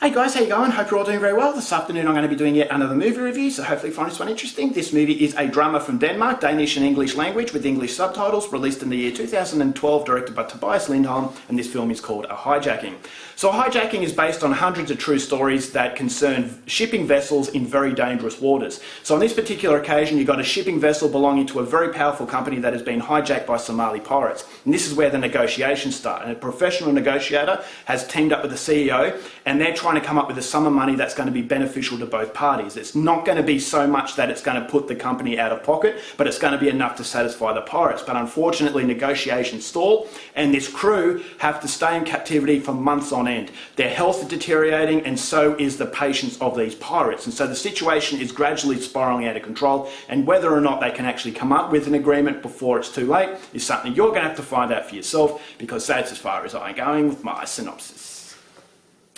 Hey guys, how you going? Hope you're all doing very well. This afternoon I'm going to be doing yet another movie review, so hopefully you find this one interesting. This movie is a drama from Denmark, Danish and English language with English subtitles, released in the year 2012, directed by Tobias Lindholm, and this film is called A Hijacking. So Hijacking is based on hundreds of true stories that concern shipping vessels in very dangerous waters. So on this particular occasion, you've got a shipping vessel belonging to a very powerful company that has been hijacked by Somali pirates. And this is where the negotiations start. And a professional negotiator has teamed up with the CEO, and they're trying to come up with a sum of money that's going to be beneficial to both parties. It's not going to be so much that it's going to put the company out of pocket, but it's going to be enough to satisfy the pirates. But unfortunately, negotiations stall, and this crew have to stay in captivity for months on end. Their health is deteriorating, and so is the patience of these pirates. And so the situation is gradually spiraling out of control, and whether or not they can actually come up with an agreement before it's too late is something you're going to have to find out for yourself, because that's as far as I'm going with my synopsis.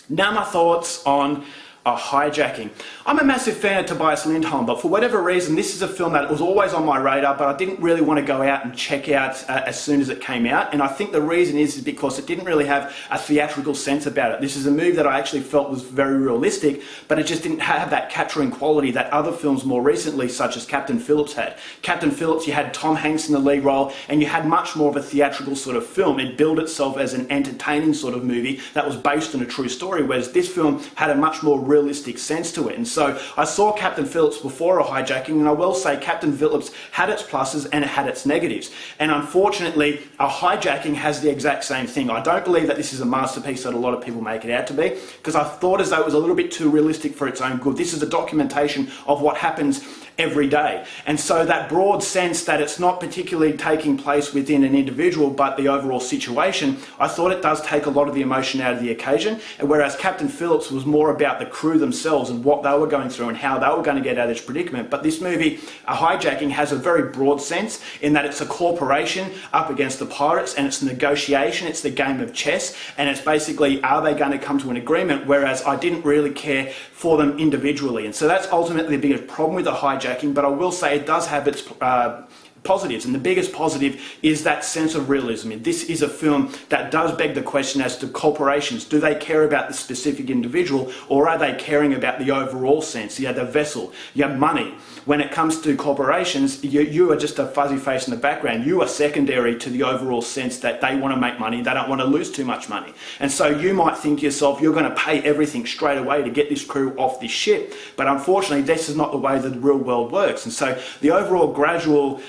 Now my thoughts on A Hijacking. I'm a massive fan of Tobias Lindholm, but for whatever reason, this is a film that was always on my radar, but I didn't really want to go out and check out as soon as it came out. And I think the reason is because it didn't really have a theatrical sense about it. This is a movie that I actually felt was very realistic, but it just didn't have that capturing quality that other films more recently, such as Captain Phillips, had. Captain Phillips, you had Tom Hanks in the lead role, and you had much more of a theatrical sort of film. It billed itself as an entertaining sort of movie that was based on a true story, whereas this film had a much more realistic sense to it. And so I saw Captain Phillips before A Hijacking, and I will say Captain Phillips had its pluses and it had its negatives. And unfortunately, A Hijacking has the exact same thing. I don't believe that this is a masterpiece that a lot of people make it out to be, because I thought as though it was a little bit too realistic for its own good. This is a documentation of what happens every day. And so that broad sense that it's not particularly taking place within an individual, but the overall situation, I thought it does take a lot of the emotion out of the occasion. And whereas Captain Phillips was more about the crew themselves and what they were going through and how they were going to get out of this predicament. But this movie, A Hijacking, has a very broad sense in that it's a corporation up against the pirates, and it's a negotiation, it's the game of chess, and it's basically, are they going to come to an agreement? Whereas I didn't really care for them individually. And so that's ultimately the biggest problem with A Hijacking, but I will say it does have its positives, and the biggest positive is that sense of realism. This is a film that does beg the question as to corporations. Do they care about the specific individual, or are they caring about the overall sense? You have the vessel, you have money. When it comes to corporations, you are just a fuzzy face in the background. You are secondary to the overall sense that they want to make money, they don't want to lose too much money. And so you might think to yourself, you're going to pay everything straight away to get this crew off this ship. But unfortunately, this is not the way that the real world works. And so the overall gradual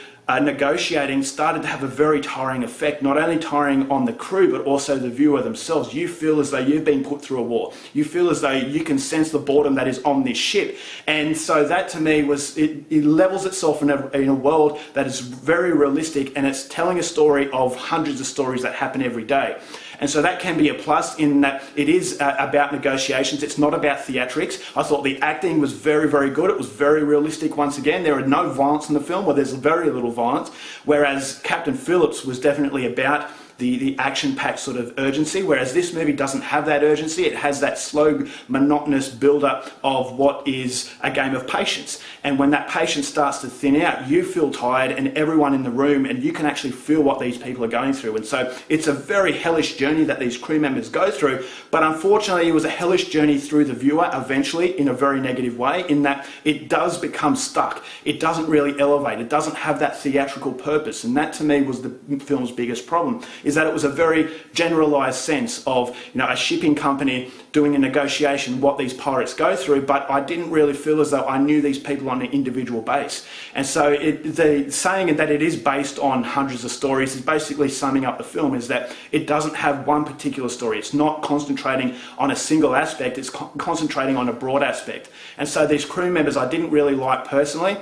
negotiating started to have a very tiring effect, not only tiring on the crew, but also the viewer themselves. You feel as though you've been put through a war. You feel as though you can sense the boredom that is on this ship. And so that to me was, it levels itself in a world that is very realistic, and it's telling a story of hundreds of stories that happen every day. And so that can be a plus in that it is about negotiations. It's not about theatrics. I thought the acting was very, very good. It was very realistic once again. There are no violence in the film, or there's very little violence, whereas Captain Phillips was definitely about the action-packed sort of urgency, whereas this movie doesn't have that urgency. It has that slow, monotonous build-up of what is a game of patience. And when that patience starts to thin out, you feel tired, and everyone in the room, and you can actually feel what these people are going through. And so it's a very hellish journey that these crew members go through, but unfortunately it was a hellish journey through the viewer eventually, in a very negative way, in that it does become stuck. It doesn't really elevate. It doesn't have that theatrical purpose. And that to me was the film's biggest problem, is that it was a very generalized sense of, a shipping company doing a negotiation, what these pirates go through, but I didn't really feel as though I knew these people on an individual base. And so the saying that it is based on hundreds of stories is basically summing up the film, is that it doesn't have one particular story. It's not concentrating on a single aspect, it's concentrating on a broad aspect. And so these crew members I didn't really like personally.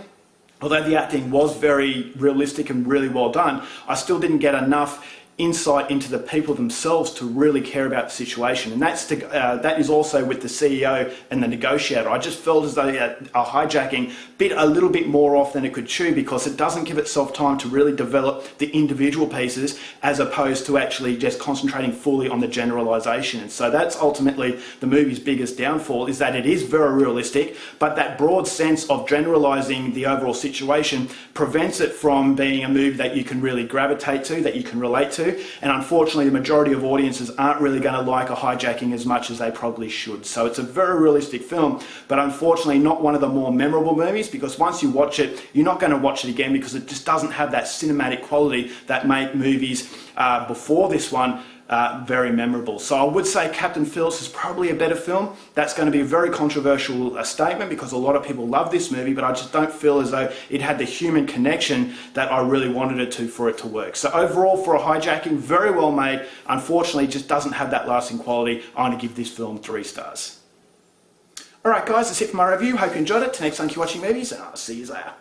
Although the acting was very realistic and really well done, I still didn't get enough insight into the people themselves to really care about the situation. And that is also with the CEO and the negotiator. I just felt as though A Hijacking bit a little bit more off than it could chew, because it doesn't give itself time to really develop the individual pieces, as opposed to actually just concentrating fully on the generalization. And so that's ultimately the movie's biggest downfall, is that it is very realistic, but that broad sense of generalizing the overall situation prevents it from being a movie that you can really gravitate to, that you can relate to, to, and unfortunately the majority of audiences aren't really going to like a hijacking as much as they probably should. So it's a very realistic film, but unfortunately not one of the more memorable movies, because once you watch it, you're not going to watch it again because it just doesn't have that cinematic quality that made movies before this one very memorable. So I would say Captain Phillips is probably a better film. That's going to be a very controversial statement because a lot of people love this movie, but I just don't feel as though it had the human connection that I really wanted it to for it to work. So overall, for a hijacking, very well made. Unfortunately, it just doesn't have that lasting quality. I'm going to give this film 3 stars. Alright guys, that's it for my review. Hope you enjoyed it. Till next time, keep watching movies, and I'll see you later.